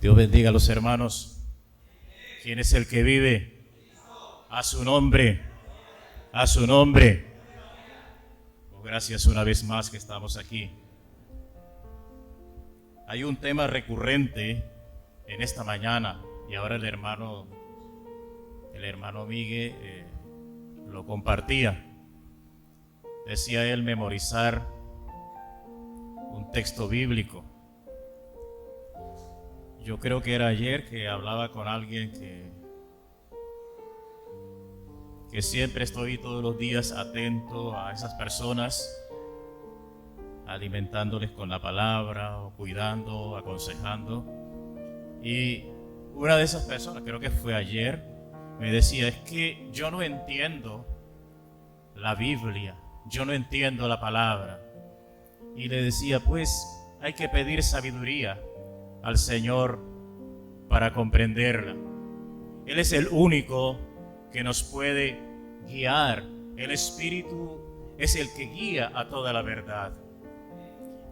Dios bendiga a los hermanos. ¿Quién es el que vive? A su nombre. A su nombre. Oh, gracias una vez más que estamos aquí. Hay un tema recurrente en esta mañana y ahora el hermano Miguel lo compartía. Decía él memorizar un texto bíblico. Yo creo que era ayer que hablaba con alguien que siempre estoy todos los días atento a esas personas, alimentándoles con la palabra, o cuidando, aconsejando. Y una de esas personas, creo que fue ayer, me decía, es que yo no entiendo la Biblia, yo no entiendo la palabra. Y le decía, pues hay que pedir sabiduría al Señor para comprenderla. Él es el único que nos puede guiar. El Espíritu es el que guía a toda la verdad.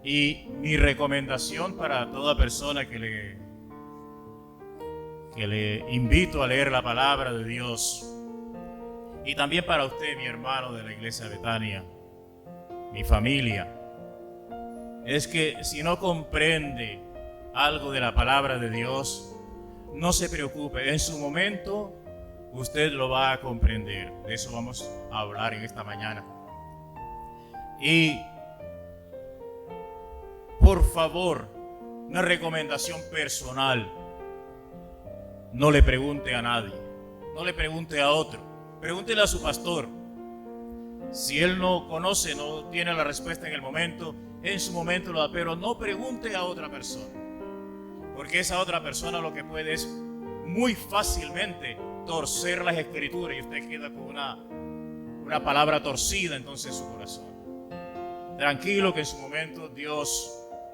Y mi recomendación para toda persona que le invito a leer la palabra de Dios, y también para usted, mi hermano de la iglesia de Betania, mi familia, es que si no comprende algo de la palabra de Dios, no se preocupe, en su momento usted lo va a comprender. De eso vamos a hablar en esta mañana. Y por favor, una recomendación personal: no le pregunte a nadie, no le pregunte a otro, pregúntele a su pastor. Si él no conoce, no tiene la respuesta en el momento, en su momento lo da, pero no pregunte a otra persona, porque esa otra persona lo que puede es muy fácilmente torcer las escrituras y usted queda con una palabra torcida entonces en su corazón. Tranquilo, que en su momento Dios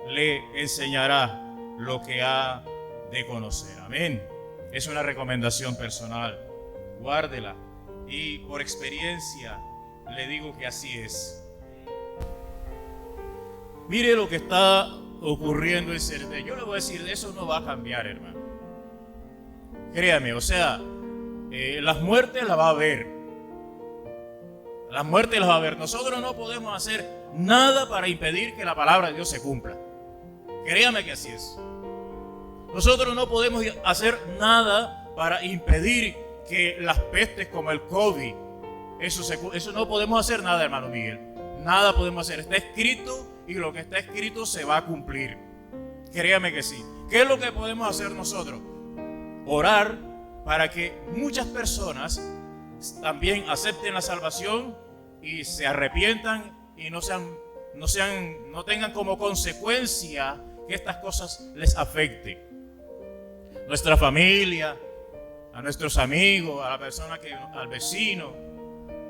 le enseñará lo que ha de conocer. Amén. Es una recomendación personal, guárdela, y por experiencia le digo que así es. Mire lo que está ocurriendo en CRT. Yo le voy a decir, eso no va a cambiar, hermano. Créame, o sea, las muertes las va a haber. Las muertes las va a haber. Nosotros no podemos hacer nada para impedir que la palabra de Dios se cumpla. Créame que así es. Nosotros no podemos hacer nada para impedir que las pestes como el COVID, eso no podemos hacer nada, hermano Miguel. Nada podemos hacer. Está escrito y lo que está escrito se va a cumplir. Créame que sí. ¿Qué es lo que podemos hacer nosotros? Orar para que muchas personas también acepten la salvación y se arrepientan y no tengan como consecuencia que estas cosas les afecten. Nuestra familia, a nuestros amigos, a la persona al vecino,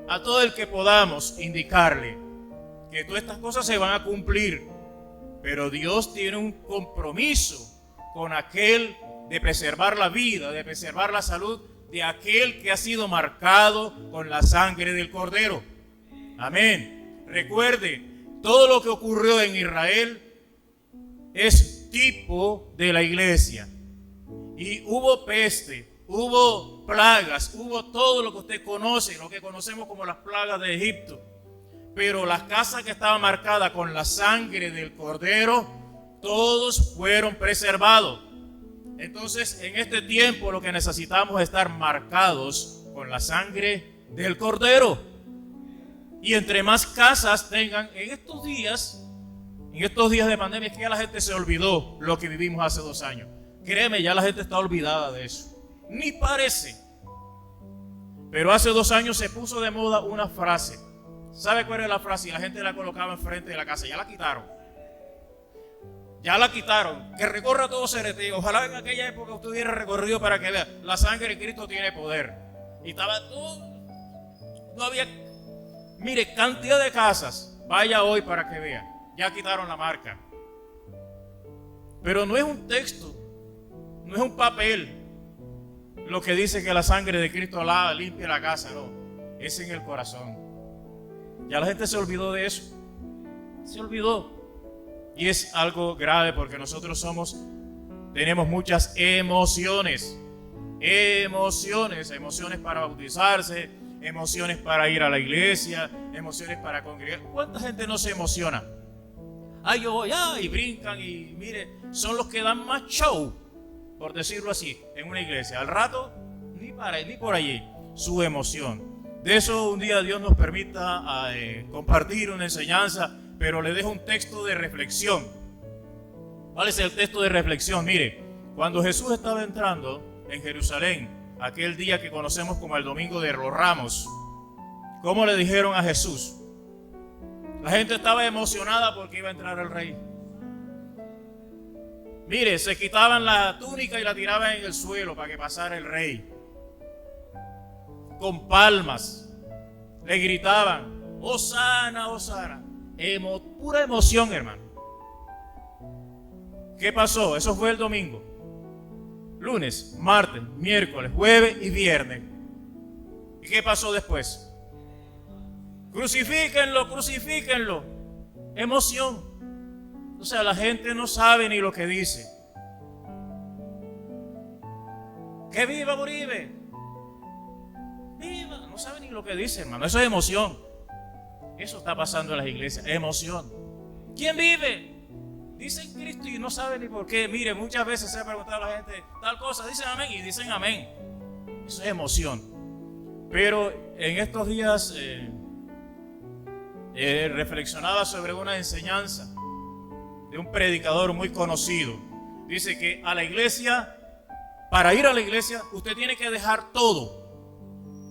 a todo el que podamos indicarle que todas estas cosas se van a cumplir, pero Dios tiene un compromiso con aquel de preservar la vida, de preservar la salud de aquel que ha sido marcado con la sangre del Cordero. Amén. Recuerde, todo lo que ocurrió en Israel es tipo de la iglesia. Y hubo peste, hubo plagas, hubo todo lo que usted conoce, lo que conocemos como las plagas de Egipto. Pero las casas que estaban marcadas con la sangre del Cordero, todos fueron preservados. Entonces, en este tiempo lo que necesitamos es estar marcados con la sangre del Cordero. Y entre más casas tengan en estos días de pandemia, es que ya la gente se olvidó lo que vivimos hace 2 años. Créeme, ya la gente está olvidada de eso. Ni parece. Pero hace 2 años se puso de moda una frase. ¿Sabe cuál era la frase? Y la gente la colocaba enfrente de la casa. Ya la quitaron. Ya la quitaron. Que recorra todo CRT. Ojalá en aquella época usted hubiera recorrido para que vea. La sangre de Cristo tiene poder. Y estaba todo. No había. Mire, cantidad de casas. Vaya hoy para que vea. Ya quitaron la marca. Pero no es un texto. No es un papel lo que dice que la sangre de Cristo limpia la casa. No. Es en el corazón. Ya la gente se olvidó de eso. Se olvidó. Y es algo grave porque nosotros somos tenemos muchas emociones. Emociones para bautizarse, emociones para ir a la iglesia, emociones para congregar. ¿Cuánta gente no se emociona? Ay, yo voy, y brincan y mire, son los que dan más show, por decirlo así, en una iglesia. Al rato, ni por allí, su emoción. De eso un día Dios nos permita compartir una enseñanza, pero le dejo un texto de reflexión. ¿Cuál es el texto de reflexión? Mire, cuando Jesús estaba entrando en Jerusalén, aquel día que conocemos como el Domingo de los Ramos, ¿cómo le dijeron a Jesús? La gente estaba emocionada porque iba a entrar el rey. Mire, se quitaban la túnica y la tiraban en el suelo para que pasara el rey. Con palmas le gritaban, Hosana, Hosana. Pura emoción, hermano. ¿Qué pasó? Eso fue el domingo. Lunes, martes, miércoles, jueves y viernes. ¿Y qué pasó después? Crucifíquenlo, crucifíquenlo. Emoción. O sea, la gente no sabe ni lo que dice. ¡Que viva Uribe! ¡Viva! No sabe ni lo que dice, hermano. Eso es emoción. Eso está pasando en las iglesias. Emoción. ¿Quién vive? Dicen Cristo y no saben ni por qué. Mire, muchas veces se ha preguntado a la gente tal cosa, dicen amén y dicen amén. Eso es emoción. Pero en estos días reflexionaba sobre una enseñanza de un predicador muy conocido. Dice que a la iglesia, para ir a la iglesia, usted tiene que dejar todo.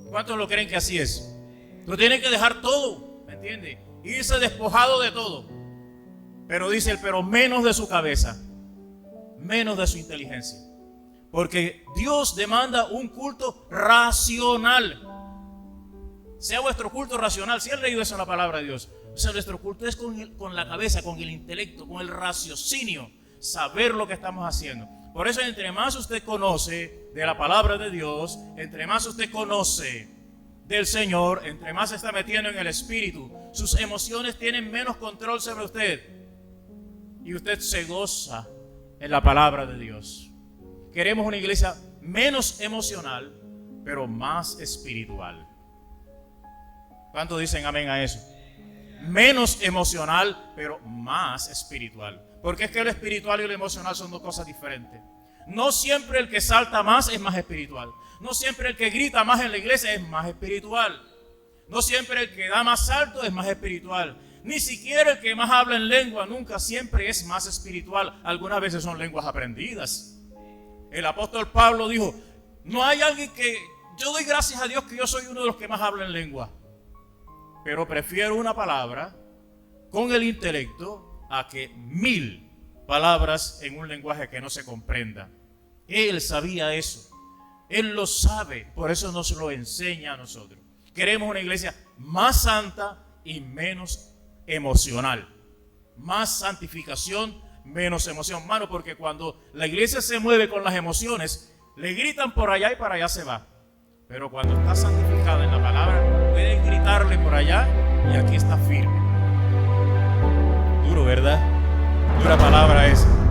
¿Cuántos lo creen que así es? Usted tiene que dejar todo, ¿me entiende? Irse despojado de todo. Pero dice él, pero menos de su cabeza, menos de su inteligencia. Porque Dios demanda un culto racional. Sea vuestro culto racional. Si han leído eso en la palabra de Dios. O sea, nuestro culto es con la cabeza, con el intelecto, con el raciocinio. Saber lo que estamos haciendo. Por eso, entre más usted conoce de la palabra de Dios, entre más usted conoce del Señor, entre más se está metiendo en el Espíritu, sus emociones tienen menos control sobre usted. Y usted se goza en la palabra de Dios. Queremos una iglesia menos emocional, pero más espiritual. ¿Cuántos dicen amén a eso? Menos emocional, pero más espiritual. Porque es que lo espiritual y lo emocional son dos cosas diferentes. No siempre el que salta más es más espiritual. No siempre el que grita más en la iglesia es más espiritual. No siempre el que da más salto es más espiritual. Ni siquiera el que más habla en lengua nunca siempre es más espiritual. Algunas veces son lenguas aprendidas. El apóstol Pablo dijo, no hay alguien que... Yo doy gracias a Dios que yo soy uno de los que más habla en lengua. Pero prefiero una palabra con el intelecto a que 1000 palabras en un lenguaje que no se comprenda. Él sabía eso. Él lo sabe. Por eso nos lo enseña a nosotros. Queremos una iglesia más santa y menos emocional. Más santificación, menos emoción. Mano, porque cuando la iglesia se mueve con las emociones, le gritan por allá y para allá se va. Pero cuando está santificada en la palabra, pueden gritarle por allá y aquí está firme. Duro, ¿verdad? Dura palabra esa.